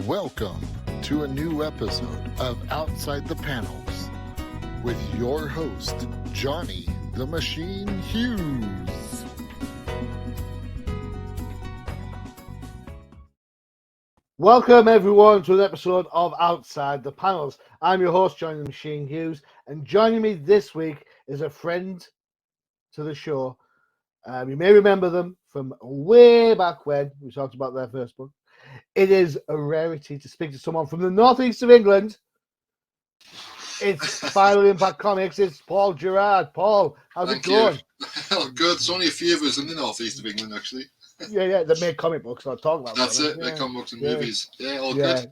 Welcome to a new episode of Outside the Panels with your host, Johnny the Machine Hughes. Welcome everyone to an episode of Outside the Panels. I'm your host, Johnny the Machine Hughes, and joining me this week is a friend to the show. You may remember them from way back when we talked about their first book. It is a rarity to speak to someone from the northeast of England. It's Final Impact Comics. It's Paul Gerrard. Paul, how's it going? Oh, good. There's only a few of us in the northeast of England, actually. Yeah, they make comic books. I'll talk about That's them. it. They comic books and movies. Yeah, all good.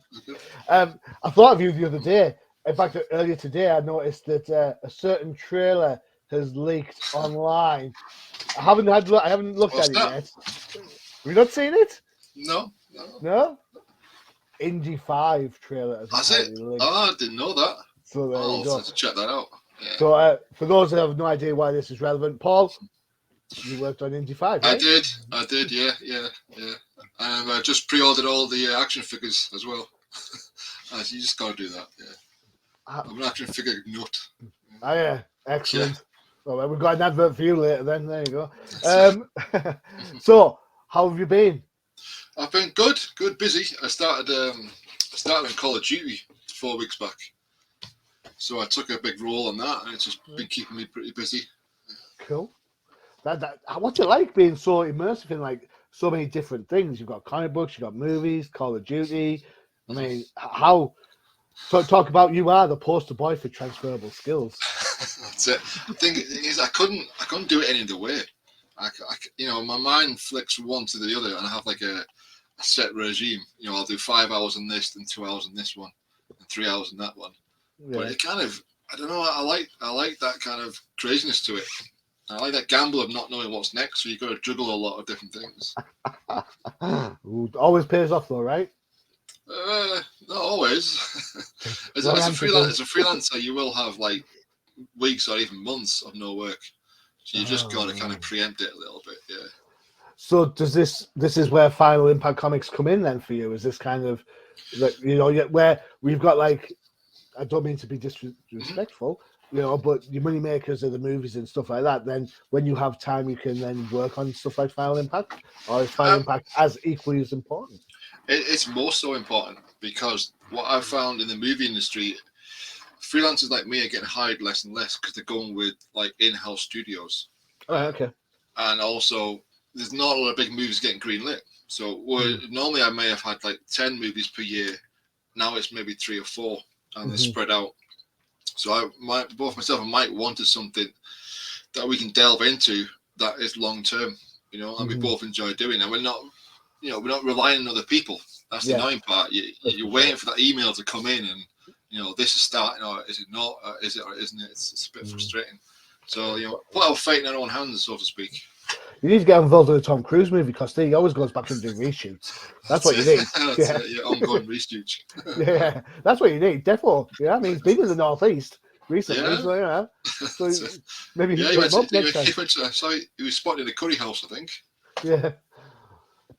I thought of you the other day. In fact, earlier today, I noticed that a certain trailer has leaked online. I haven't looked at it yet. Have you not seen it? No? Indie 5 trailer. That's it. Leaked. Oh, I didn't know that. So there you go. I'll have to check that out. Yeah. So for those that have no idea why this is relevant, Paul, you worked on Indie 5, right? I did. Yeah. And I just pre-ordered all the action figures as well. You just got to do that. Yeah. I'm an action figure nut. Oh yeah, excellent. Yeah. Well, we've got an advert for you later. Then there you go. So, how have you been? I've been good, busy. I started on Call of Duty 4 weeks back, so I took a big role on that, and it's just been keeping me pretty busy. Cool. What's it like being so immersive in like so many different things? You've got comic books, you've got movies, Call of Duty. I mean, how? So talk about you are the poster boy for transferable skills. That's it. The thing is, I couldn't do it any other way. My mind flicks from one to the other, and I have like a set regime. I'll do 5 hours on this, then 2 hours on this one, and 3 hours on that one. Yeah. But it kind of, I don't know. I like that kind of craziness to it. I like that gamble of not knowing what's next. So you've got to juggle a lot of different things. Always pays off, though, right? Not always. As a freelancer, you will have like weeks or even months of no work. So you just got to kind of preempt it a little bit, yeah. So does this is where Final Impact Comics come in then for you? Is this kind of where we've got like, I don't mean to be disrespectful, but your money makers are the movies and stuff like that. Then when you have time, you can then work on stuff like Final Impact, or is Final Impact as equally as important? It's more so important because what I've found in the movie industry, freelancers like me are getting hired less and less because they're going with like in-house studios. Oh, okay. And also, there's not a lot of big movies getting greenlit. So normally I may have had like 10 movies per year. Now it's maybe 3 or 4, and they're spread out. So both myself and Mike wanted something that we can delve into that is long term, and we both enjoy doing. And we're not relying on other people. That's the annoying part. You're waiting for that email to come in, and this is starting, or is it not? Or is it or isn't it? It's a bit frustrating. So put our fate in our own hands, so to speak. You need to get involved in a Tom Cruise movie because he always goes back and do reshoots. That's what you need. Ongoing reshoots. Yeah, that's what you need. Defo. Yeah, I mean, he's been in the northeast recently, so maybe he went up next time. He was spotted in a curry house, I think. Yeah.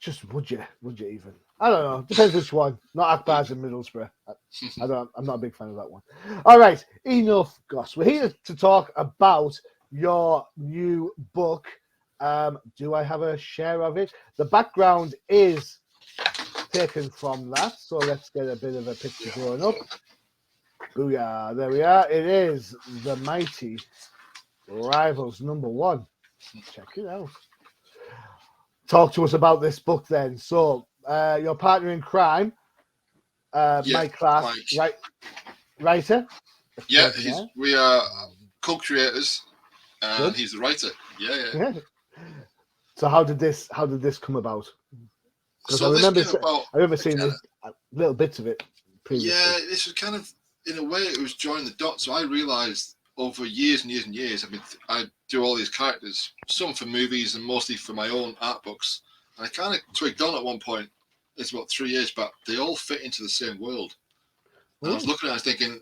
Just would you even? I don't know. Depends which one. Not Akbar's in Middlesbrough. I'm not a big fan of that one. All right, enough goss. We're here to talk about your new book. Do I have a share of it? The background is taken from that, so let's get a bit of a picture going up. Booyah! There we are. It is The Mighty Rivals #1. Check it out. Talk to us about this book then. So, your partner in crime, Mike Clark, writer. Yeah, we are co-creators, and he's the writer. Yeah. So, how did this come about? Because I remember seeing little bits of it previously. Yeah, this was kind of, in a way, it was joining the dots. So I realised over years and years and years, I do all these characters, some for movies and mostly for my own art books. And I kind of twigged on at one point, it's about 3 years back, they all fit into the same world. And I was looking at it, I was thinking,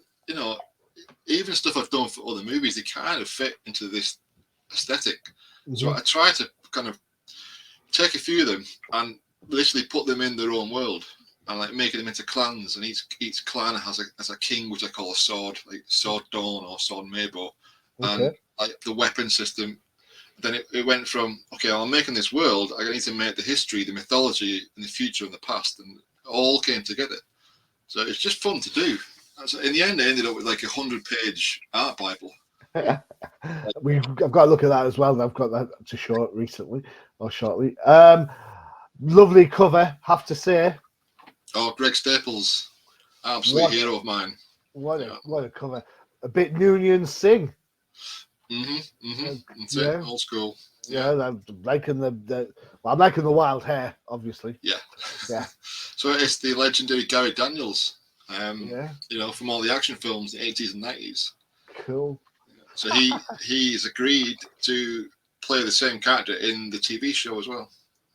even stuff I've done for other movies, they kind of fit into this aesthetic. So I tried to kind of take a few of them and literally put them in their own world. and like making them into clans, and each clan has a king, which I call a sword, like Sword Dawn or Sword Mabo, Okay. and like the weapon system. Then it went from, okay, I'm making this world, I need to make the history, the mythology, and the future and the past, and it all came together. So it's just fun to do. So in the end, I ended up with like 100-page art Bible. I've got to look at that as well. I've got that to show recently or shortly. Lovely cover, have to say. Oh, Greg Staples, absolute hero of mine. What a cover. A bit Noonian Sing. That's it, old school. Yeah, I'm liking I'm liking the wild hair, obviously. Yeah. So it's the legendary Gary Daniels. Yeah. You know, from all the action films, the 80s and 90s. Cool. So he's agreed to play the same character in the TV show as well.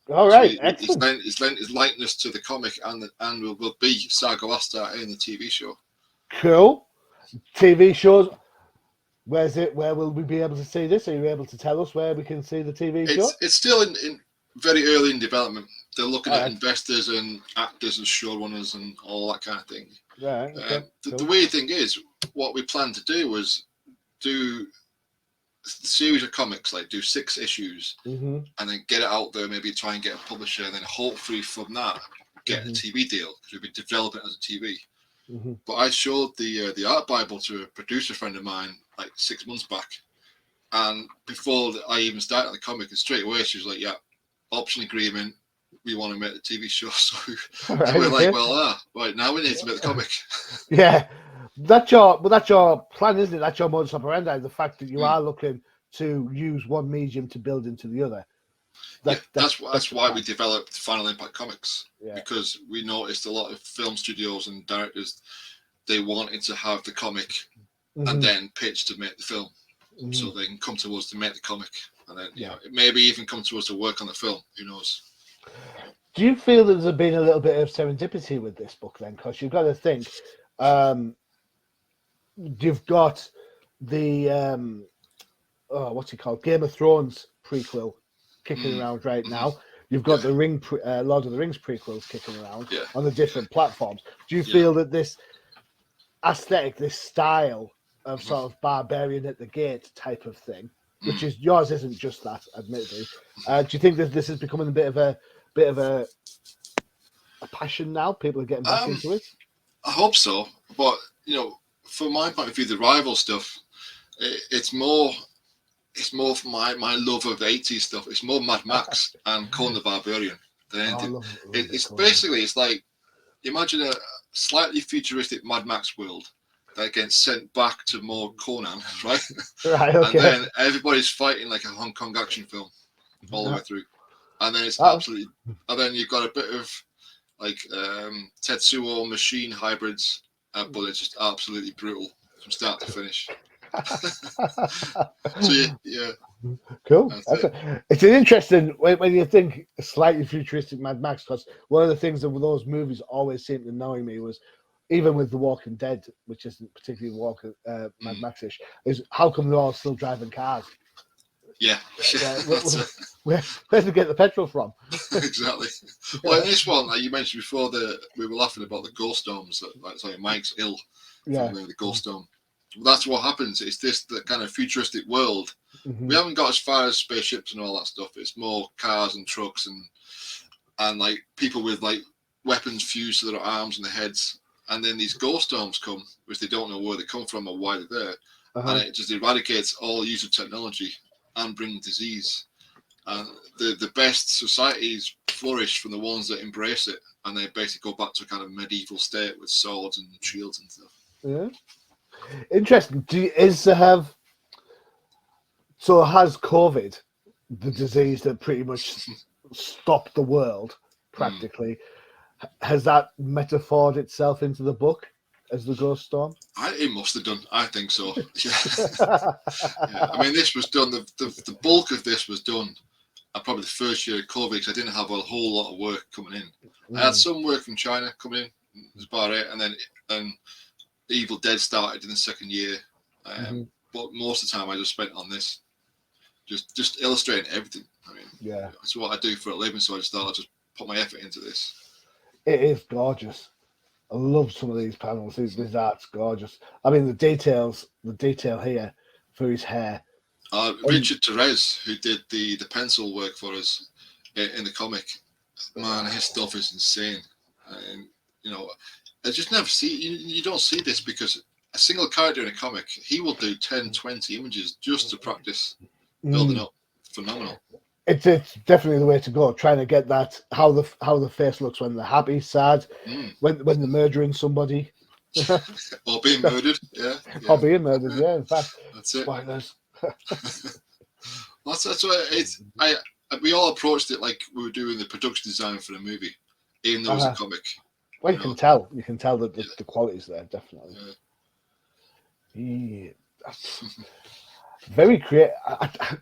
All right, excellent. He's lent his likeness to the comic and will be Sargo Astar in the TV show. Cool. TV shows. Where's it? Where will we be able to see this? Are you able to tell us where we can see the TV show? It's still in very early in development. They're looking at investors and actors and showrunners and all that kind of thing. Right. Okay. The weird thing is, what we planned to do was do a series of comics, like do 6 issues, and then get it out there. Maybe try and get a publisher, and then hopefully from that get a TV deal, because we'd be developing it as a TV. But I showed the art Bible to a producer friend of mine like 6 months back, and before I even started the comic, and straight away she was like, "Yeah, option agreement. We want to make the TV show." So we're like, "Well, right now we need to make the comic." Yeah, that's your plan, isn't it? That's your modus operandi. The fact that you are looking to use one medium to build into the other. That's why we developed Final Impact Comics, because we noticed a lot of film studios and directors, they wanted to have the comic and then pitch to make the film, so they can come to us to make the comic, and then maybe even come to us to work on the film. Who knows? Do you feel that there's been a little bit of serendipity with this book then? Because you've got to think, you've got the what's it called, Game of Thrones prequel kicking around right now. You've got the Lord of the Rings prequels kicking around on the different platforms. Do you feel that this aesthetic, this style of sort of barbarian at the gate type of thing, which is yours, isn't just that, admittedly? Do you think that this is becoming a bit of a passion now? People are getting back into it. I hope so, but you know, from my point of view, the rival stuff, it's more for my love of 80s stuff. It's more Mad Max and Conan the Barbarian than anything. It's basically, it's like, imagine a slightly futuristic Mad Max world that gets sent back to more Conan, right? Right, okay. And then everybody's fighting like a Hong Kong action film all the way through. And then it's absolutely, and then you've got a bit of like Tetsuo machine hybrids, but it's just absolutely brutal from start to finish. So yeah. Cool. It's an interesting when you think a slightly futuristic Mad Max, because one of the things that those movies always seemed to annoy me was, even with The Walking Dead, which isn't particularly Mad Max-ish, is how come they're all still driving cars? Yeah. Where's they get the petrol from? Exactly. Well, in this one, like you mentioned before, we were laughing about the ghost storms. Sorry, Mike's ill from the ghost storm. That's what happens. It's the kind of futuristic world. We haven't got as far as spaceships and all that stuff. It's more cars and trucks and like people with like weapons fused to their arms and their heads. And then these ghost storms come, which they don't know where they come from or why they're there. And it just eradicates all use of technology and brings disease. And the best societies flourish from the ones that embrace it, and they basically go back to a kind of medieval state with swords and shields and stuff. Yeah. Interesting. So has COVID, the disease that pretty much stopped the world practically, has that metaphored itself into the book as the ghost storm? It must have done. I think so. Yeah. I mean, this was done. The bulk of this was done. Probably the first year of COVID, because I didn't have a whole lot of work coming in. I had some work from China coming in. That's about it. And then Evil Dead started in the second year. But most of the time I just spent on this, just illustrating everything. I mean, it's what I do for a living, so I just thought I'd just put my effort into this. It is gorgeous. I love some of these panels. This art's gorgeous. I mean, the detail here for his hair. Richard Therese, who did the pencil work for us in the comic, man, his stuff is insane. And you know, I just never see you don't see this because a single character in a comic, he will do 10, 20 images just to practice building up. Phenomenal. It's definitely the way to go. Trying to get that how the face looks when they're happy, sad, when they're murdering somebody, or being murdered. Yeah. Or being murdered. Yeah, in fact, that's it. Spoilers. That's what it's. We all approached it like we were doing the production design for a movie, even though it was a comic. Well, you can tell that the quality's there, definitely. Yeah, that's very creative.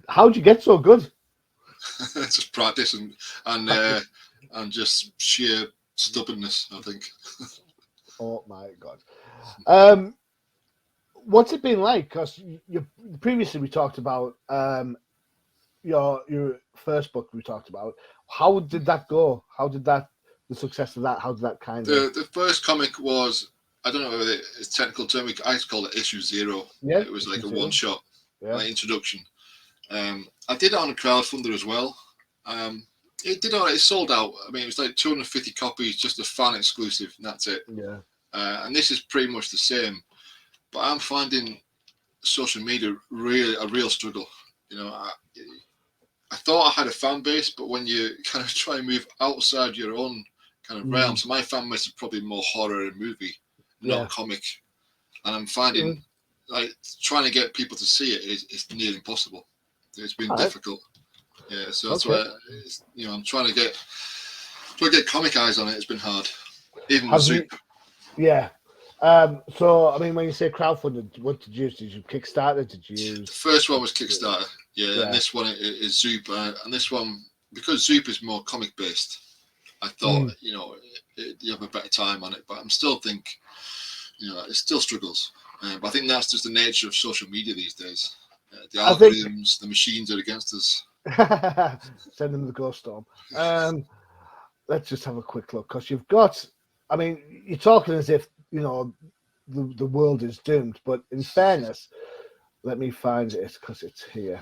How'd you get so good? Just practice and just sheer stubbornness, I think. Oh my god. What's it been like? Because previously we talked about your first book we talked about. How did that go? How did the success of that? How did that kind of? The first comic was, I don't know whether it's technical term. I call it issue 0. Yeah, it was like a one shot introduction. I did it on a crowdfunder as well. It sold out. I mean, it was like 250 copies, just a fan exclusive, and that's it. Yeah. And this is pretty much the same, but I'm finding social media really a real struggle. You know, I thought I had a fan base, but when you kind of try and move outside your own kind of realm, so my fan base is probably more horror and movie, not comic, and I'm finding like trying to get people to see it is nearly impossible. It's been difficult. Yeah, so that's why I'm trying to get comic eyes on it. It's been hard, even with Zoop. Yeah. So I mean, when you say crowdfunding, what did you use? Did you Kickstarter? Did you use? The first one was Kickstarter. Yeah. And this one is Zoop, and this one because Zoop is more comic based. I thought you have a better time on it, but I'm still think it still struggles. But I think that's just the nature of social media these days. The algorithms, the machines are against us. Send them the ghost storm. Let's just have a quick look because you've got. I mean, you're talking as if the world is doomed, but in fairness, let me find it because it's here.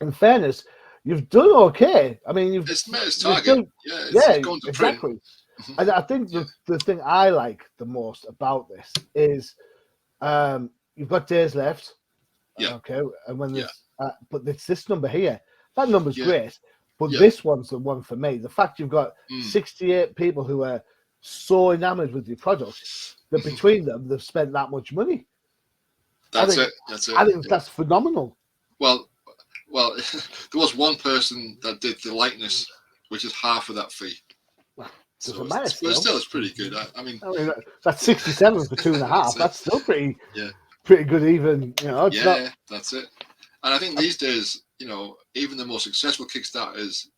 In fairness, you've done okay. I mean, it's met its target. It's going to exactly. Print. And I think the thing I like the most about this is you've got days left. Yeah. Okay. And when there's, but it's this number here. That number's great, but this one's the one for me. The fact you've got 68 people who are so enamored with your product that between them they've spent that much money. That's it. I think that's phenomenal. Well, there was one person that did the likeness, which is half of that fee. But still, it's pretty good. I mean, that's 67 for 2.5. That's still pretty good. Even that's it. And I think these days, even the most successful Kickstarters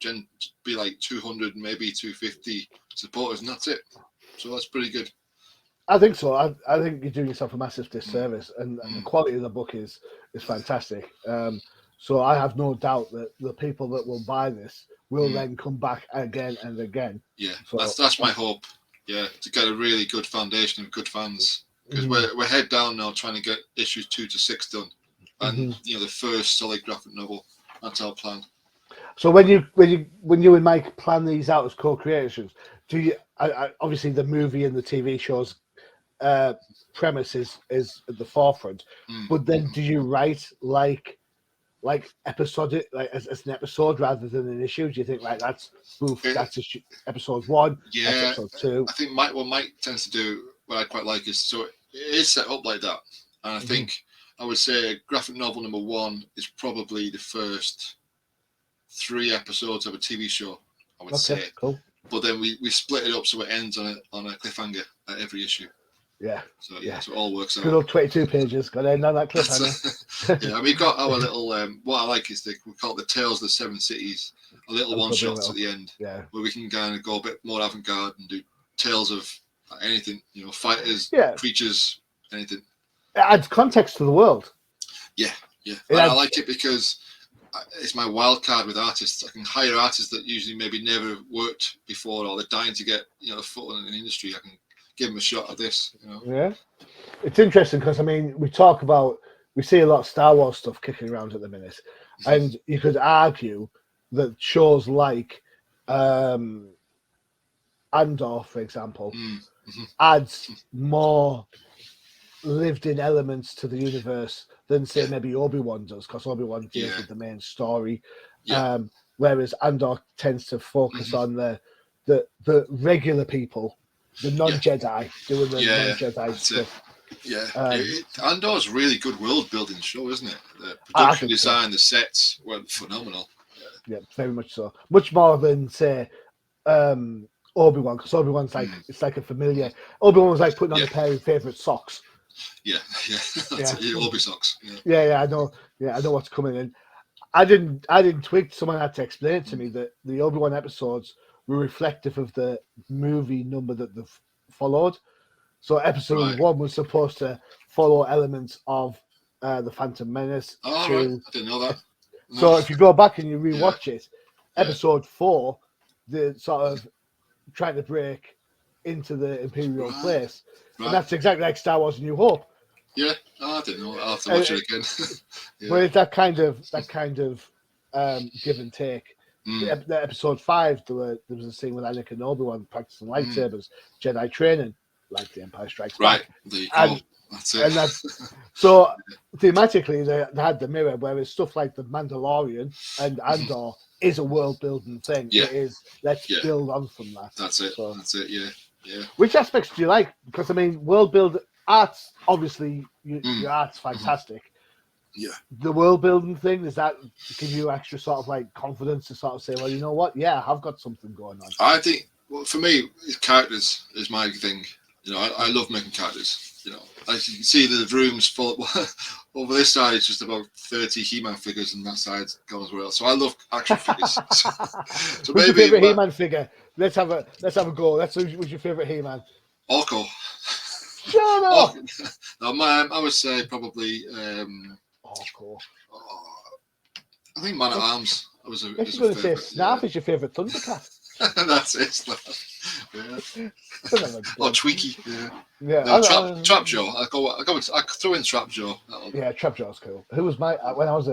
be like 200, maybe 250 supporters, and that's it. So that's pretty good. I think so. I think you're doing yourself a massive disservice, and the quality of the book is fantastic. So I have no doubt that the people that will buy this will then come back again and again. Yeah, so that's my hope. Yeah, to get a really good foundation of good fans, because we're head down now trying to get issues 2 to 6 done, and the first solid graphic novel. That's our plan. So when you and Mike plan these out as co-creations, do you obviously the movie and the TV show's premise is at the forefront, but then do you write like episodic, like as an episode rather than an issue? Do you think that's episode 1, episode 2? I think what Mike tends to do, what I quite like is it is set up like that, and I think I would say graphic novel number 1 is probably the first 3 episodes of a TV show. I would say, cool. But then we split it up so it ends on a cliffhanger at every issue. Yeah. So it all works out. Good old 22 pages. Got to end on that cliffhanger. And we've got our little. What I like is we call it the Tales of the 7 Cities. A little one shots at the end. Yeah. Where we can kind of go a bit more avant-garde and do tales of anything. Fighters, creatures, anything. It adds context to the world. Yeah. And I like it because it's my wild card with artists. I can hire artists that usually maybe never worked before, or they're dying to get a foot in the industry. I can give them a shot at this. Yeah, it's interesting because I mean we see a lot of Star Wars stuff kicking around at the minute, and you could argue that shows like Andor, for example, adds more lived-in elements to the universe than say maybe Obi-Wan does, because Obi-Wan deals with the main story, whereas Andor tends to focus on the regular people, the non-Jedi doing the non-Jedi stuff. Andor's really good world building show, isn't it? The production design, the sets were phenomenal. Yeah, very much so. Much more than say Obi-Wan, because Obi-Wan's like it's like a familiar. Obi-Wan was like putting on a pair of favorite socks. Obi socks. I know. Yeah, I know what's coming in. I didn't twig. Someone had to explain it to me that the Obi-Wan episodes were reflective of the movie number that they've followed. So episode 1 was supposed to follow elements of the Phantom Menace. I didn't know that. No. So if you go back and you rewatch it, episode 4, the sort of trying to break into the Imperial place. And that's exactly like Star Wars: A New Hope. Yeah, I didn't know. I'll have to watch it again. But it's that kind of give and take. The episode 5, there was a scene with Anakin and Obi-Wan practicing lightsabers, Jedi training, like The Empire Strikes Back. There you go. That's it. And so thematically, they had the mirror, whereas stuff like The Mandalorian and Andor is a world-building thing. It is, let's build on from that. That's it. So, that's it, yeah. Which aspects do you like? Because, I mean, world build art's obviously, your art's fantastic. Yeah. The world building thing, does that give you extra sort of like confidence to sort of say, well, you know what? Yeah, I've got something going on. I think, for me, characters is my thing. I love making characters. As you can see, the room's full. Over this side, it's just about 30 He-Man figures, and that side goes as well. So I love action figures. So what's your favorite He-Man figure? Let's have a go. What's your favorite He-Man? Orko. Shut up. No, I would say probably Orko. I think Man at Arms. I was going to say Snarf is your favorite Thundercat. That's it. Yeah. Or Tweaky. Yeah. No, Trapjaw. I throw in Trapjaw. Yeah, Trapjaw's cool. Who was when I was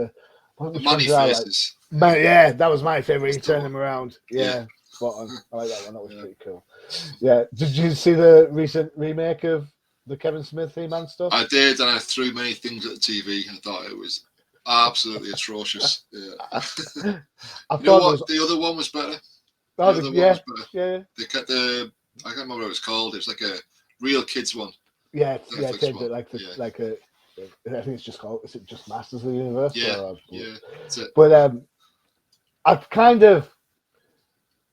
Manny Faces. Yeah, that was my favorite. You turn him around. Yeah, spot on. I like that one. That was pretty cool. Yeah. Did you see the recent remake of the Kevin Smith He-Man stuff? I did, and I threw many things at the TV and thought it was absolutely atrocious. Yeah. I thought the other one was better. Yeah. I can't remember what it was called. It was like a real kids one. Yeah, like a. I think it's just called. Is it just Masters of the Universe? Yeah, that's it. But I've kind of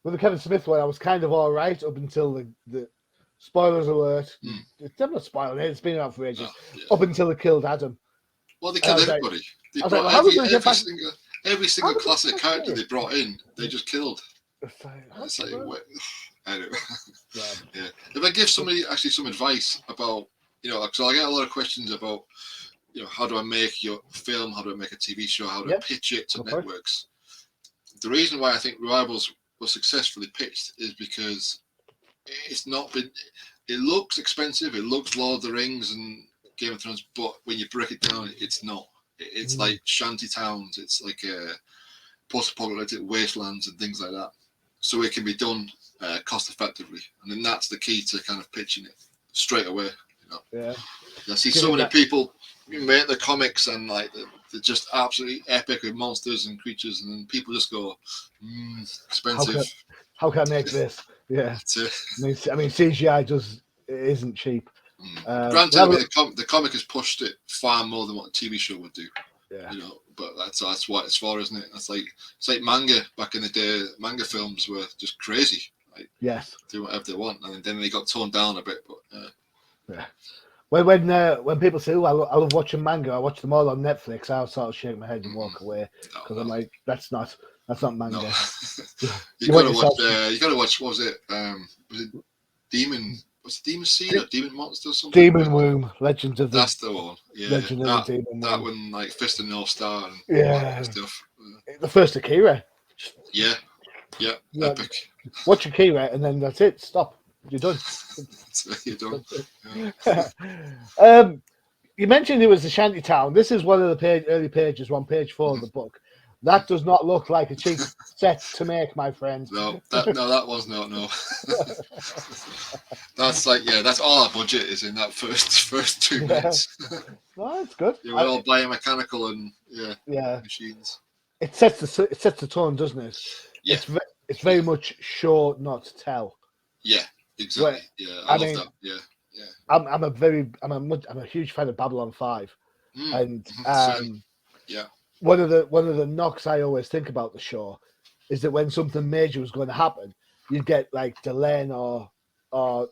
with the Kevin Smith one, I was kind of all right up until the spoilers alert. I'm not spoiling it. It's been out for ages. Up until they killed Adam. Well, they killed everybody. They brought every single classic character they brought in. They just killed. Anyway. Yeah. If I give somebody actually some advice about, because I get a lot of questions about, how do I make your film? How do I make a TV show? How do I pitch it to networks? The reason why I think Rivals was successfully pitched is because it's not been. It looks expensive. It looks Lord of the Rings and Game of Thrones, but when you break it down, it's not. It's like shanty towns. It's like post-apocalyptic wastelands and things like that. So it can be done cost effectively, and then that's the key to kind of pitching it straight away. Yeah. I see so many people make the comics and like they're just absolutely epic with monsters and creatures, and then people just go, expensive. How can I make this? Yeah. I mean, CGI isn't cheap. Granted, the comic has pushed it far more than what a TV show would do. Yeah. But that's what it's for, isn't it? It's like manga back in the day. Manga films were just crazy. Yes. Do whatever they want, and then they got toned down a bit. But yeah. When people say, "Oh, I love watching manga," I watch them all on Netflix. I'll sort of shake my head and walk away because I'm like, that's not manga. No. you gotta watch. What was it? Was it Demon? Was it Demon Seed or Demon Monster or something? Demon Womb, Legends of the. That's the one. Yeah, Legend of the Demon that Womb. one, like Fist of North Star and all that stuff. The first Akira. Yeah, epic. Watch Akira, and then that's it. Stop. You're done. You're done. You mentioned it was the shanty town. This is one of the early pages, on page 4 of the book. That does not look like a cheap set to make, my friend. No, that was not. No, that's that's all our budget is in that first 2 minutes. No, it's good. We're all biomechanical and machines. It sets the tone, doesn't it? Yeah. It's very much show, not tell. Yeah, exactly. I love that. Yeah. I'm a huge fan of Babylon 5, and one of the knocks I always think about the show is that when something major was going to happen, you'd get like Delenn or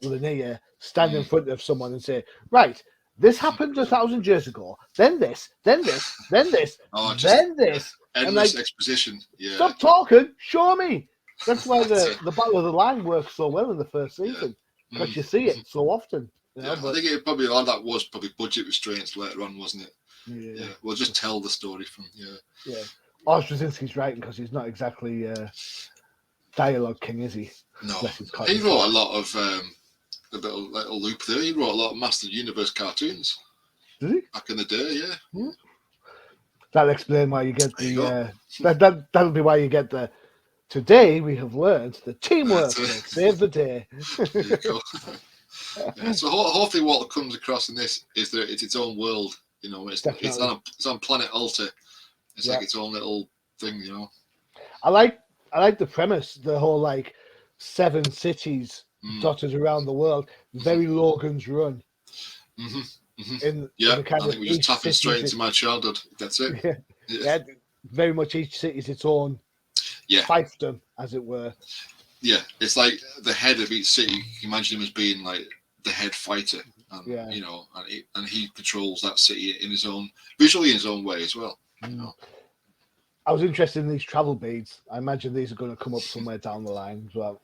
Linnea stand in front of someone and say, right, this happened 1,000 years ago, then this, then this, then this, then this. Endless exposition. Yeah. Stop talking, show me. That's why the Battle of the Line works so well in the first season, because you see it so often. I think it probably all that was probably budget restraints later on, wasn't it? Yeah. We'll just tell the story from Straczynski's writing, because he's not exactly dialogue king, is he? No. He wrote a lot of the little loop there. He wrote a lot of Master Universe cartoons. Did he? Back in the day, yeah. That'll explain why you get that'll be why you get the. Today we have learned that teamwork will save the day. There you go. So hopefully what comes across in this is that it's its own world. You know, it's on planet Alta. It's like its own little thing. You know. I like the premise. The whole like 7 cities dotted around the world. Very Logan's Run. In the kind I think we just tapping straight into my childhood. That's it. Yeah, very much each city is its own fiefdom, as it were. Yeah, it's like the head of each city. You can imagine him as being like the head fighter, and you know, and he controls that city in his own, visually in his own way as well. You know? I was interested in these travel beads. I imagine these are going to come up somewhere down the line as well.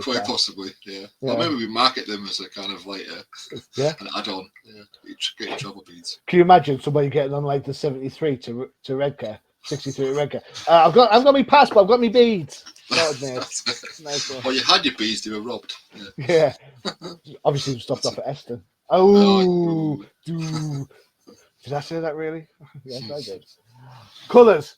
Quite possibly, yeah. Or maybe we market them as a kind of like an add-on. Yeah, get your travel beads. Can you imagine somebody getting on like the 73 to Redcar, 63 at Redcar? I've got my passport. I've got my beads. Nice one. Well, you had your beads. They were robbed. Yeah. Obviously, we stopped off at Eston. Oh, did I say that really? Yes, I did. Colours.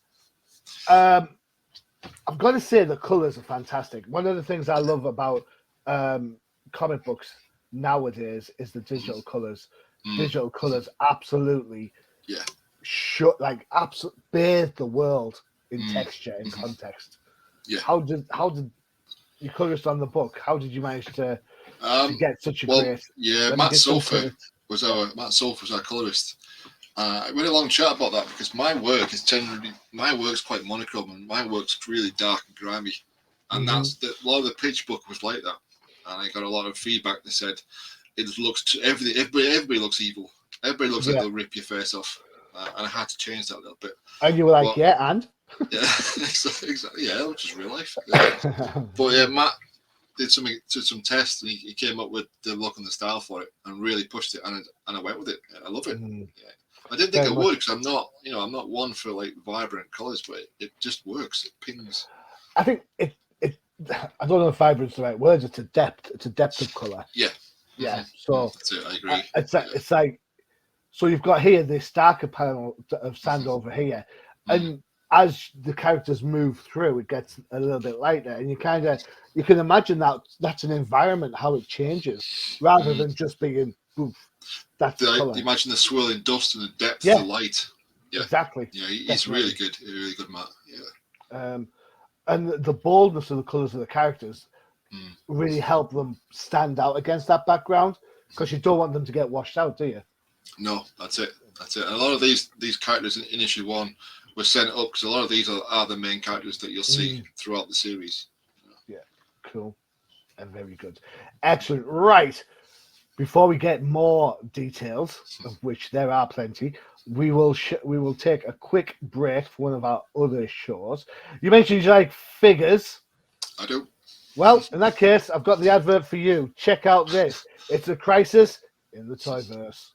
I've got to say the colours are fantastic. One of the things I love about comic books nowadays is the digital colours. Digital colours absolutely bathe the world in texture and context. Yeah. How did you colorist on the book? How did you manage to get such a great? Yeah, Matt Sulphur was our colorist. We had a long chat about that because my work's quite monochrome and my work's really dark and grimy, and a lot of the pitch book was like that. And I got a lot of feedback that said it looks everybody looks evil. Everybody looks like they'll rip your face off, and I had to change that a little bit. And you were like, yeah, exactly. Yeah, which is real life. Yeah. But Matt did some tests and he came up with the look and the style for it and really pushed it, and I went with it. I love it. Yeah. I didn't think I would because I'm not one for like vibrant colours, but it just works. It pings. I think it. I don't know if vibrant's the right word. It's a depth. It's a depth of colour. Yeah. Yeah. So that's it. I agree. It's like so you've got here this darker panel of sand over here, and as the characters move through, it gets a little bit lighter, and you can imagine that's an environment, how it changes, rather than just being poof. That's the colour. Imagine the swirling dust and the depth of the light. Yeah, exactly. Yeah, he's really good. He's really good, Matt. Yeah. And the boldness of the colours of the characters really help them stand out against that background, because you don't want them to get washed out, do you? No, that's it. And a lot of these characters in issue 1 were sent up because a lot of these are the main characters that you'll see throughout the series. Yeah, cool. And very good. Excellent. Right. Before we get more details, of which there are plenty, we will take a quick break for one of our other shows. You mentioned you like figures. I do. Well, in that case, I've got the advert for you. Check out this. It's a crisis in the Toyverse.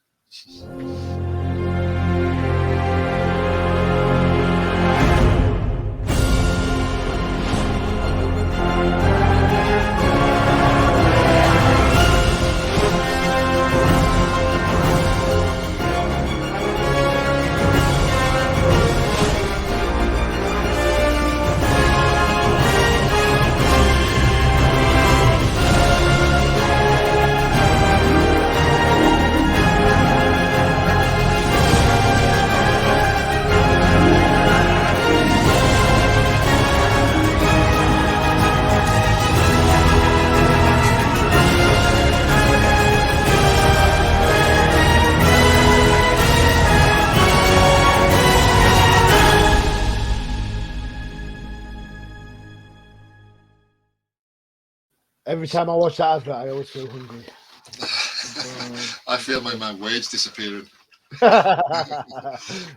Every time I watch that advert, I always feel hungry. I feel my wage disappearing.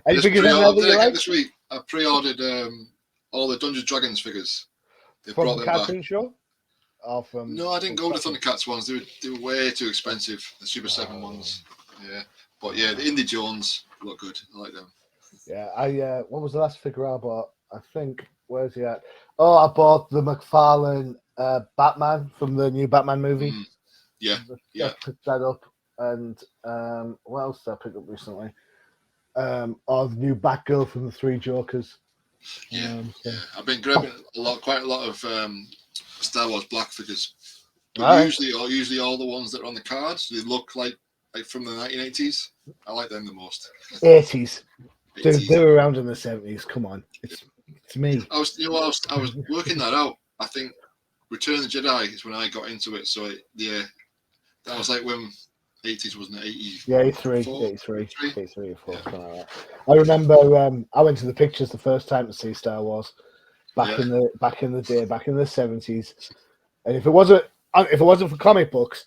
Any figures in there that you like? This week, I pre-ordered all the Dungeons Dragons figures. They From brought the them back. Cartoon Show? Or from? No, I didn't go with the Thundercats ones. They were way too expensive. The Super 7 ones. Yeah, but yeah, the Indy Jones look good. I like them. Yeah, what was the last figure I bought? I think, where's he at? Oh, I bought the McFarlane Batman from the new Batman movie. Yeah. I picked that up. And what else did I pick up recently? The new Batgirl from the Three Jokers. Yeah. I've been grabbing quite a lot of Star Wars Black figures. But usually all the ones that are on the cards, they look like from the 1980s. I like them the most. 80s. They were around in the 70s. Come on, it's me. I was working that out. I think Return of the Jedi is when I got into it. So that was like when 80s, wasn't it? 80. Yeah, 83 or 4, something like that. I remember I went to the pictures the first time to see Star Wars back in the day, back in the 70s. And if it wasn't for comic books,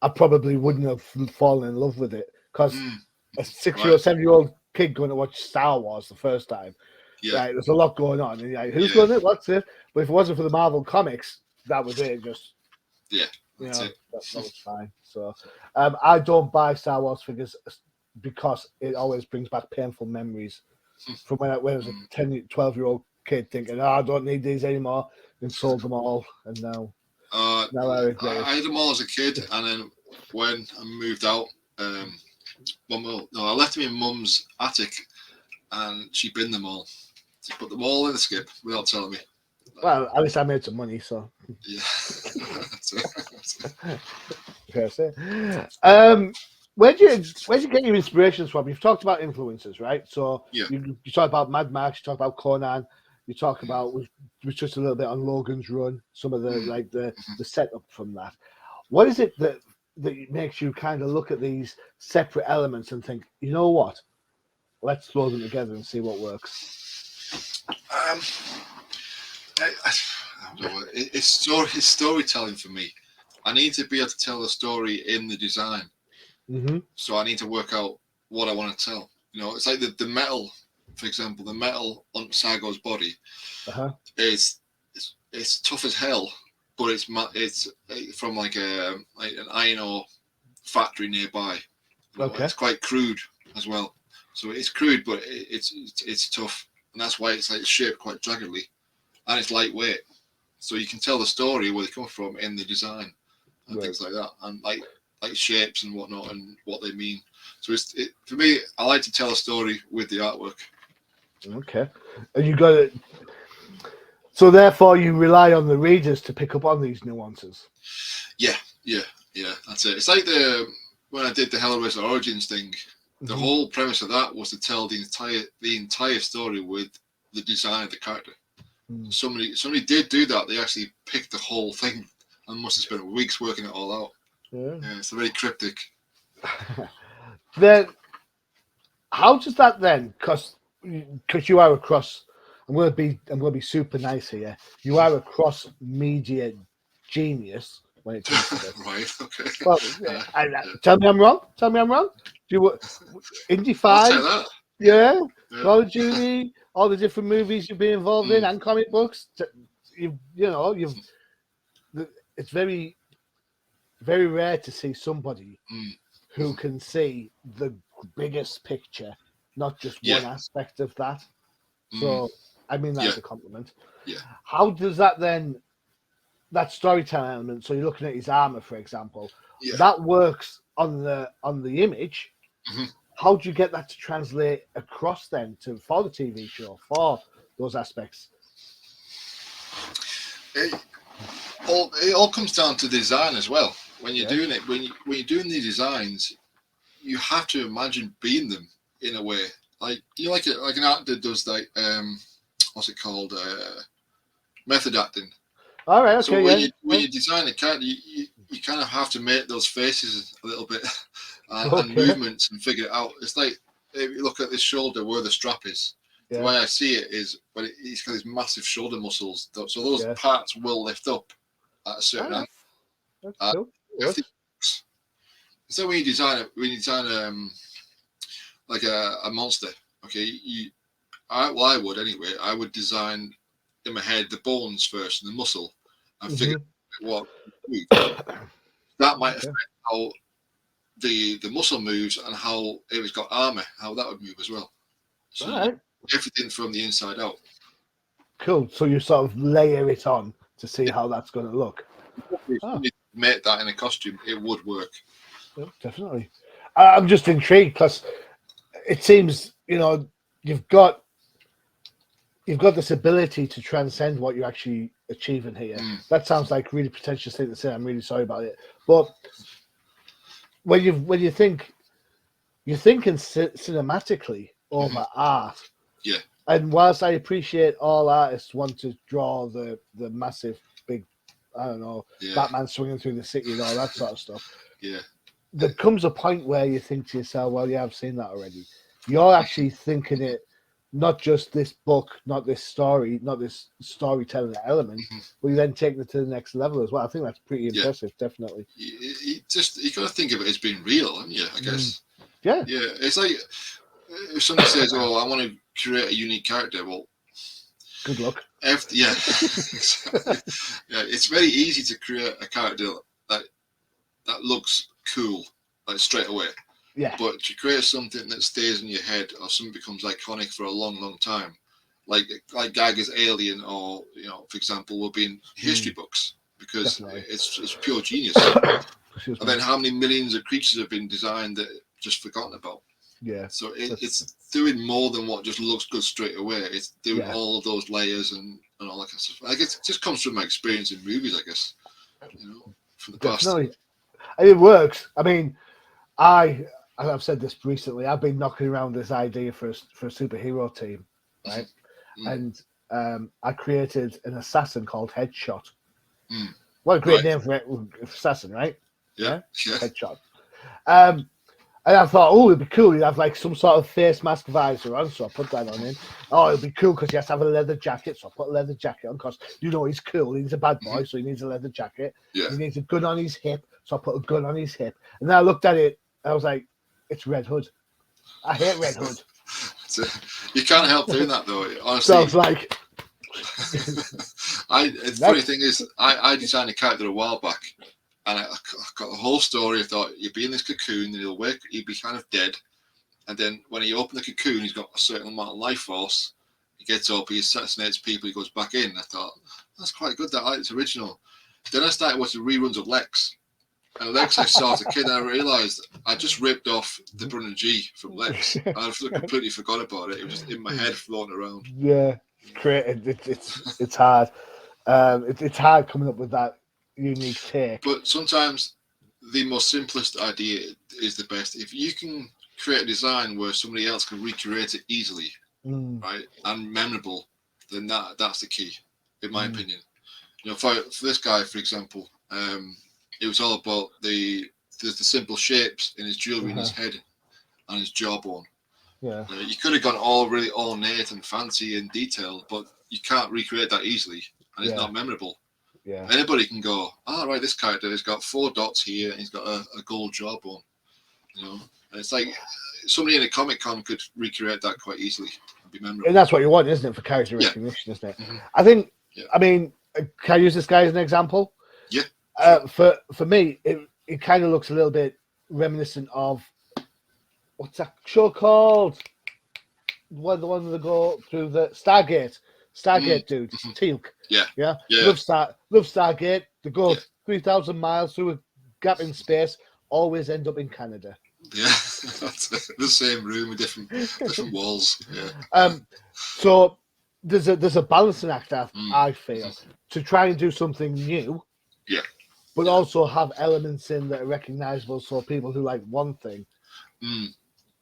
I probably wouldn't have fallen in love with it, because a 6-year-old, 7-year-old kid going to watch Star Wars the first time, right, there's a lot going on. And you're like, who's going to what's it? But if it wasn't for the Marvel comics, that was it. Just that was fine. So I don't buy Star Wars figures because it always brings back painful memories from when I was a 10, 12-year-old kid thinking, I don't need these anymore, and sold them all, and now I regret it. I had them all as a kid, and then when I moved out, I left them in Mum's attic, and she binned them all. She put them all in the skip without telling me. Well, at least I made some money, so. Yeah. Where do you get your inspirations from? You've talked about influences, right? So you talk about Mad Max, you talk about Conan, you talk about we touched a little bit on Logan's Run, some of the the setup from that. What is it that makes you kind of look at these separate elements and think, you know what? Let's throw them together and see what works. I don't know. It's storytelling for me. I need to be able to tell a story in the design. So I need to work out what I want to tell. It's like the metal, for example, the metal on Sargo's body is it's tough as hell, but it's from like an iron ore factory nearby. It's quite crude as well. So it's crude, but it's tough, and that's why it's like shaped quite jaggedly, and it's lightweight. So you can tell the story where they come from in the design and things like that, and like shapes and whatnot and what they mean. So for me, I like to tell a story with the artwork. Okay, and you got it. So therefore, you rely on the readers to pick up on these nuances. Yeah. That's it. It's like when I did the Hellraiser Origins thing. The whole premise of that was to tell the entire story with the design of the character. Somebody did do that. They actually picked the whole thing and must have spent weeks working it all out. Yeah, it's very cryptic. Then, how does that then? Because you are across. I'm going to be super nice here. You are a cross media genius when it comes to this. Right. Okay. Well, tell me I'm wrong. Do you Indy 5? Yeah. Call of Duty, all the different movies you've been involved in, and comic books. It's very, very rare to see somebody who can see the biggest picture, not just one aspect of that. So, I mean, that's a compliment. Yeah. How does that then, that storytelling element, so you're looking at his armor, for example, that works on the image. How do you get that to translate across then for the TV show, for those aspects? It all comes down to design as well. When you're doing it, when you're doing these designs, you have to imagine being them in a way. Like like an actor does what's it called? Method acting. All right. Okay. So when you design a character, you kind of have to make those faces a little bit and movements and figure it out. It's like if you look at this shoulder where the strap is. The way I see it is when he's got these massive shoulder muscles, so those parts will lift up at a certain angle. That's cool. Everything works. So when you design like a monster, okay, I would anyway. I would design in my head the bones first and the muscle, and figure out what that might affect how the muscle moves and how if it's got armor, how that would move as well. So everything from the inside out. Cool. So you sort of layer it on to see how that's going to look. If you make that in a costume, it would work. Yeah, definitely. I'm just intrigued because it seems, you've got this ability to transcend what you're actually achieving here. That sounds like a really pretentious thing to say. I'm really sorry about it. But when you think, you're thinking cinematically over art. Yeah. And whilst I appreciate all artists want to draw the massive, big, I don't know, Batman swinging through the city and all that sort of stuff. Yeah. There comes a point where you think to yourself, well, yeah, I've seen that already. You're actually thinking it, not just this book, not this story, not this storytelling element, but you then take it to the next level as well. I think that's pretty impressive, definitely. You got to think of it as being real, haven't you? I guess. Yeah. Yeah. It's like if somebody says, "Oh, I want to create a unique character," well, good luck. Yeah. It's very easy to create a character that looks cool, like straight away. Yeah. But to create something that stays in your head or something becomes iconic for a long, long time, like Geiger's Alien, or for example, will be in history books because it's pure genius. And then how many millions of creatures have been designed that just forgotten about? Yeah. So it's doing more than what just looks good straight away. It's doing all of those layers and all that kind of stuff. I guess it just comes from my experience in movies, I guess. From the past. Definitely. And it works. I mean, I've said this recently. I've been knocking around this idea for a superhero team, right? And I created an assassin called Headshot. What a great name for assassin, right? Yeah. Headshot. And I thought, it'd be cool. He'd have like some sort of face mask visor on, so I put that on him. Oh, it'd be cool because he has to have a leather jacket, so I put a leather jacket on because he's cool. He's a bad boy, so he needs a leather jacket. Yeah. He needs a gun on his hip, so I put a gun on his hip. And then I looked at it, and I was like, it's Red Hood. I hate Red Hood. You can't help doing that though. Honestly, so I was like, the funny thing is, I designed a character a while back, and I got the whole story. I thought he'd be in this cocoon, and he'd be kind of dead, and then when he opened the cocoon, he's got a certain amount of life force. He gets up, he assassinates people, he goes back in. I thought that's quite good. It's original. Then I started watching reruns of Lex. And Lex I saw as a kid, and I realised I just ripped off the Brun G from Lex. I completely forgot about it. It was just in my head floating around. Yeah, it's hard. It's hard coming up with that unique take. But sometimes the most simplest idea is the best. If you can create a design where somebody else can recreate it easily, right, and memorable, then that's the key, in my opinion. For this guy, for example, it was all about the simple shapes in his jewelry, in his head, and his jawbone. Yeah. You could have gone all really ornate and fancy and detailed, but you can't recreate that easily, and it's not memorable. Yeah. Anybody can go, right, this character has got 4 dots here, and he's got a gold jawbone. And it's like somebody in a Comic Con could recreate that quite easily and be memorable. And that's what you want, isn't it, for character recognition, isn't it? I think. I mean, can I use this guy as an example? Yeah. For me, it kind of looks a little bit reminiscent of what's that show called? The one that go through the Stargate dude, Teal'c. Yeah. Love Stargate. They go 3,000 miles through a gap in space. Always end up in Canada. Yeah, that's the same room with different walls. Yeah. So there's a balancing act, I feel, to try and do something new. Yeah. But also have elements in that are recognizable, so people who like one thing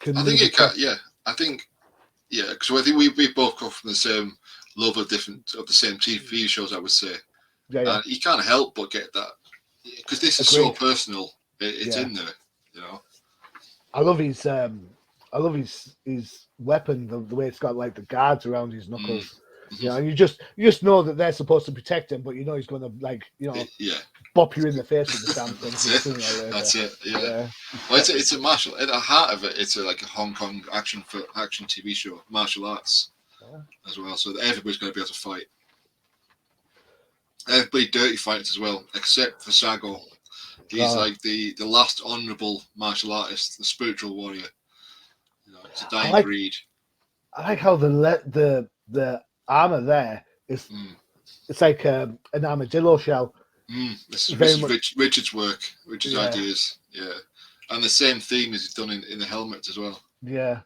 can. I think it can. Yeah, I think. Yeah, because I think we both come from the same love of the same TV shows. I would say. Yeah. And you can't help but get that because this is so personal. It's in there, I love his weapon, the way it's got like the guards around his knuckles. You know, and you just know that they're supposed to protect him, but you know he's going to bop you in the face with the damn thing. That's it. Yeah. Well, it's a martial. At the heart of it, it's like a Hong Kong action TV show, martial arts as well. So that everybody's going to be able to fight. Everybody dirty fights as well, except for Sago. He's like the last honourable martial artist, the spiritual warrior. You know, it's a dying breed. I like how the armor there is. It's like an armadillo shell. This is Richard's work, Richard's ideas. Yeah, and the same theme is done in the helmets as well. Yeah,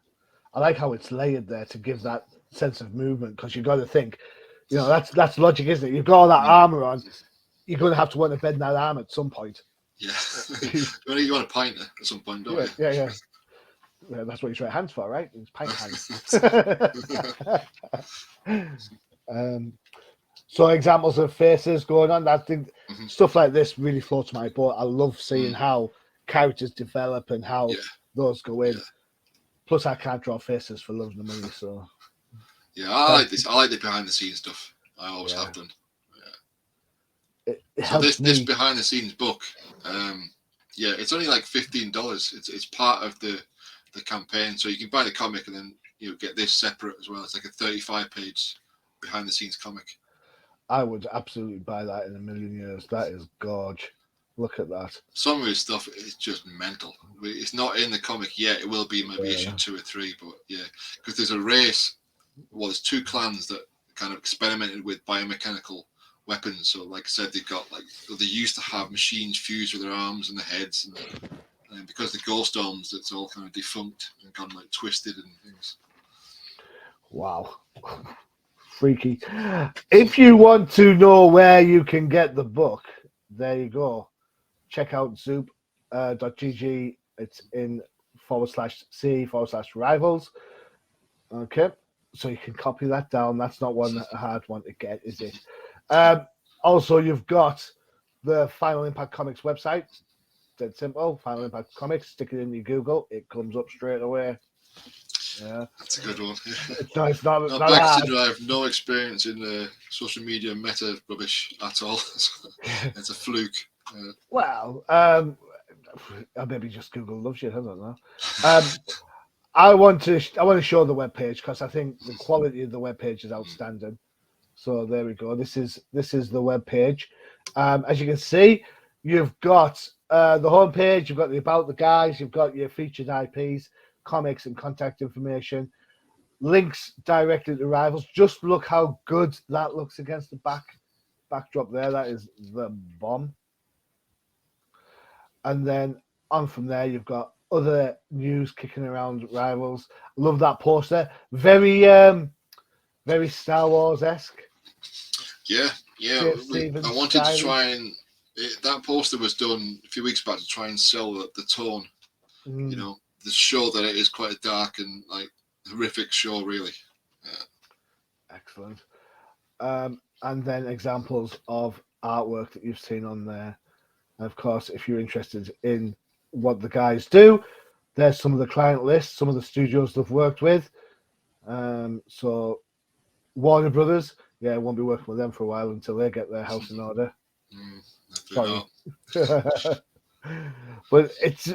I like how it's layered there to give that sense of movement, because you've got to think. You know, that's logic, isn't it? You've got all that armor on. You're going to have to want to bend that arm at some point. Yeah. You want a pint at some point, don't you? Yeah. Yeah, that's what you try hands for, right? It's pint hands. So examples of faces going on. I think stuff like this really floats my boat. I love seeing how characters develop and how those go in. Plus, I can't draw faces for love and money, so... Yeah, I like this. I like the behind the scenes stuff. I always have done. Yeah. So this behind the scenes book, it's only like $15. It's part of the campaign, so you can buy the comic and then get this separate as well. It's like a 35-page behind the scenes comic. I would absolutely buy that in a million years. That is gorge. Look at that. Some of his stuff is just mental. It's not in the comic yet. It will be maybe issue 2 or 3, but because there's a race. Well, there's 2 clans that kind of experimented with biomechanical weapons. So, like I said, they used to have machines fused with their arms and their heads, and because of the ghost storms, it's all kind of defunct and gone like twisted and things. Wow, freaky! If you want to know where you can get the book, there you go. Check out zoop.gg. It's in /C/rivals. Okay. So you can copy that down. That's not a hard one to get, is it? Also, you've got the Final Impact Comics website. Dead simple. Final Impact Comics. Stick it in your Google. It comes up straight away. Yeah, that's a good one. It's not Baxter I have no experience in social media meta rubbish at all. It's a fluke. Well, maybe just Google loves you. I don't know. I want to show the webpage because I think the quality of the webpage is outstanding. So there we go. This is the webpage. As you can see, you've got the homepage. You've got the about the guys. You've got your featured IPs, comics, and contact information. Links directly to Rivals. Just look how good that looks against the backdrop there. That is the bomb. And then on from there, you've got other news kicking around Rivals. Love that poster. Very Star Wars-esque. Yeah. I wanted to try and that poster was done a few weeks back to try and sell the tone. To show that it is quite a dark and like horrific show, really. Yeah. Excellent. And then examples of artwork that you've seen on there. And of course, if you're interested in what the guys do, there's some of the client lists, some of the studios they've worked with. So Warner Brothers, won't be working with them for a while until they get their house in order. Sorry. But it's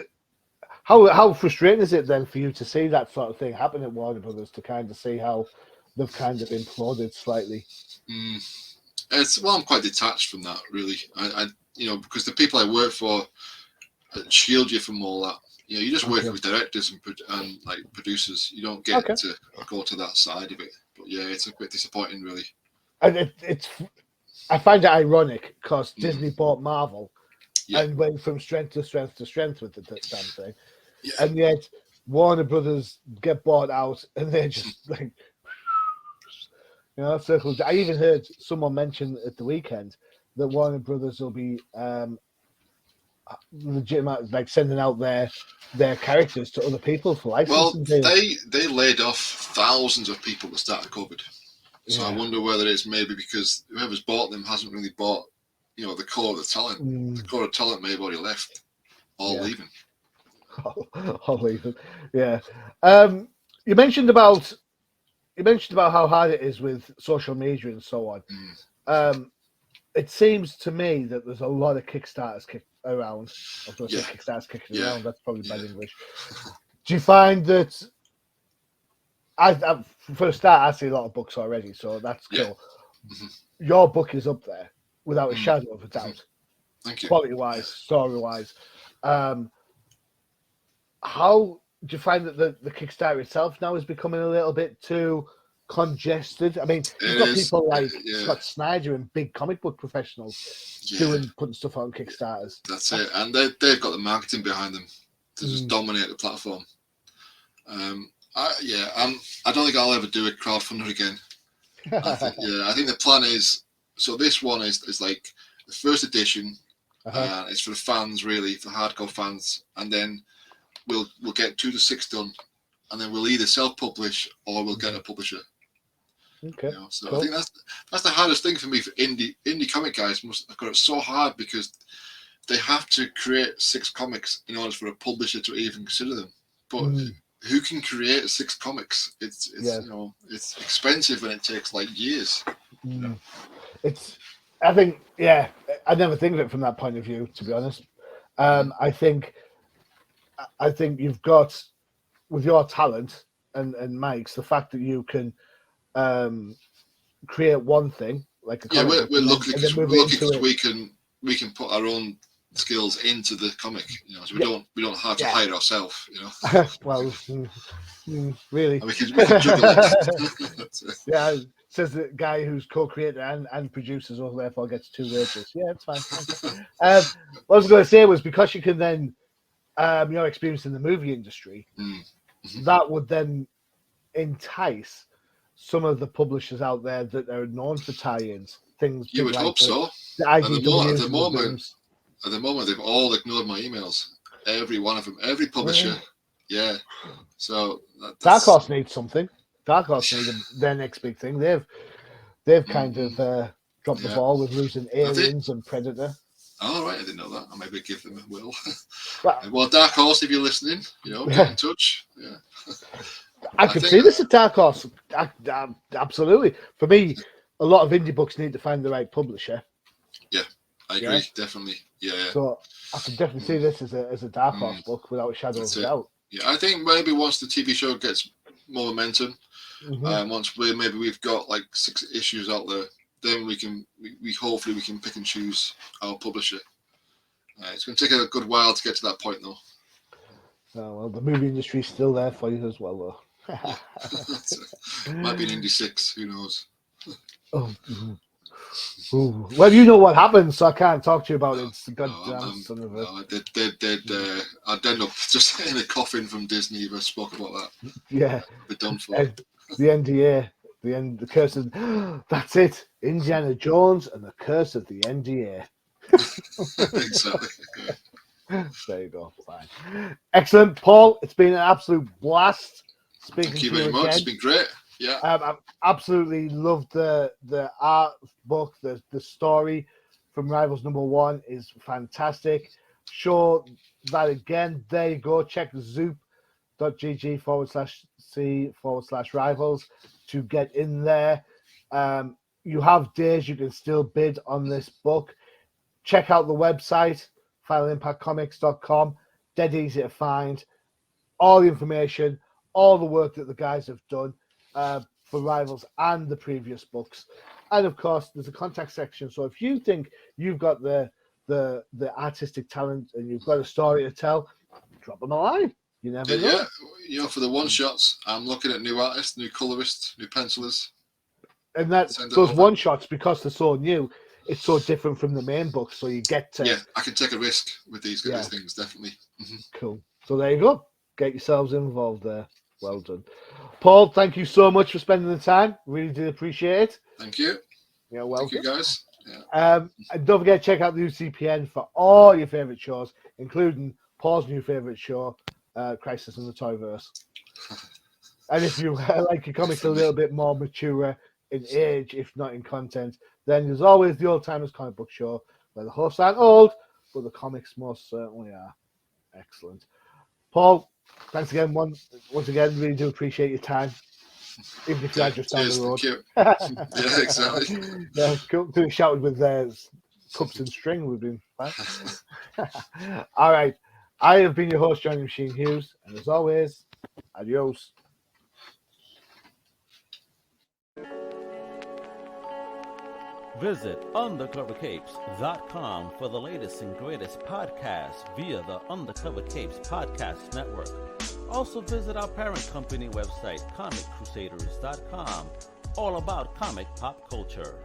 how frustrating is it then for you to see that sort of thing happen at Warner Brothers, to kind of see how they've kind of imploded slightly? I'm quite detached from that, really. I because the people I work for shield you from all that. You just work with directors and like producers. You don't get to go to that side of it. But it's a bit disappointing, really. And I find it ironic because Disney bought Marvel and went from strength to strength to strength with the damn thing, and yet Warner Brothers get bought out and they're just like, circles. I even heard someone mention at the weekend that Warner Brothers will be legitimate, like sending out their characters to other people for licensing. Well, they laid off thousands of people at the start of COVID. So I wonder whether it's maybe because whoever's bought them hasn't really bought, the core of the talent. The core of talent may have already left, all leaving. All leaving, yeah. You mentioned about you mentioned about how hard it is with social media and so on. It seems to me that there's a lot of Kickstarters around. I was going to say Kickstarters kicking around. That's probably bad English. Do you find that? For a start, I see a lot of books already, so that's cool. Your book is up there without a shadow of a doubt. Thank you. Quality-wise, story-wise. How do you find that the Kickstarter itself now is becoming a little bit too congested? I mean, you've got people like Scott Snyder and big comic book professionals putting stuff on Kickstarters. That's it, and they've got the marketing behind them to just dominate the platform. I don't think I'll ever do a crowdfunder again. I think the plan is, so this one is like the first edition. It's for the fans, really, for hardcore fans, and then we'll get 2 to 6 done, and then we'll either self-publish or we'll get a publisher. Okay. So cool. I think that's the hardest thing for me. For indie comic guys, have got it so hard because they have to create 6 comics in order for a publisher to even consider them. But who can create 6 comics? It's it's expensive and it takes like years. I think I never think of it from that point of view, to be honest. I think you've got, with your talent and Mike's, the fact that you can create one thing like a comic we're lucky because we can put our own skills into the comic, so we don't have to hire ourselves, well, really, and we can juggle it. Says the guy who's co-creator and producer, so therefore gets 2 wages. Yeah, it's fine. What I was going to say was, because you can then your experience in the movie industry, that would then entice some of the publishers out there that are known for tie-ins. Things you would hope so. At the moment, they've all ignored my emails. Every one of them, every publisher. Yeah. So Dark Horse needs something. Dark Horse need their next big thing. They've kind of dropped the ball with losing Aliens and Predator. Oh, right, I didn't know that. I maybe give them a will. Well, Dark Horse, if you're listening, get in touch. Yeah. I could see this at Dark Horse. Absolutely. For me, a lot of indie books need to find the right publisher. Yeah, I agree, definitely. Yeah. So I can definitely see this as a Dark Horse book without a shadow of a doubt. Yeah, I think maybe once the TV show gets more momentum, once we've got like 6 issues out there, then we hopefully we can pick and choose our publisher. It's going to take a good while to get to that point, though. Oh, well, the movie industry's still there for you as well, though. Might be an Indie 6, who knows? Well, you know what happens, so I can't talk to you about it. It's the goddamn son of a... I'd end up just in a coffin from Disney if I spoke about that. Yeah. Be done for. The NDA. The curse of... That's it. Indiana Jones and the curse of the NDA. Exactly. There you go. Fine. Excellent. Paul, it's been an absolute blast speaking to you very much. again. It's been great. Yeah. I've absolutely loved the art book, the story from Rivals #1 is fantastic. Show that again. There you go. Check zoop.gg/c/rivals to get in there. You have days you can still bid on this book. Check out the website, finalimpactcomics.com. Dead easy to find. All the information, all the work that the guys have done for Rivals and the previous books. And of course, there's a contact section. So if you think you've got the artistic talent and you've got a story to tell, drop them a line. You never know. Yeah, for the one-shots, I'm looking at new artists, new colorists, new pencilers. And those one-shots, because they're so new, it's so different from the main book. So you get to... Yeah, I can take a risk with these things, definitely. Cool. So there you go. Get yourselves involved there. Well done. Paul, thank you so much for spending the time. Really do appreciate it. Thank you. Yeah, welcome. Thank you, guys. Yeah. And don't forget to check out the UCPN for all your favourite shows, including Paul's new favourite show, Crisis in the Toyverse. And if you like your comics a little bit more mature in age, if not in content, then there's always the Old Timers Comic Book Show, where the hosts aren't old, but the comics most certainly are. Excellent. Paul, thanks again. Once again, really do appreciate your time. Even if you are just down the road. Yeah, exactly. Yeah, come to shouted with cups and string. We've been fine. All right. I have been your host, Johnny Machine Hughes, and as always, adios. Visit undercovercapes.com for the latest and greatest podcasts via the Undercover Capes Podcast Network. Also visit our parent company website, comiccrusaders.com, all about comic pop culture.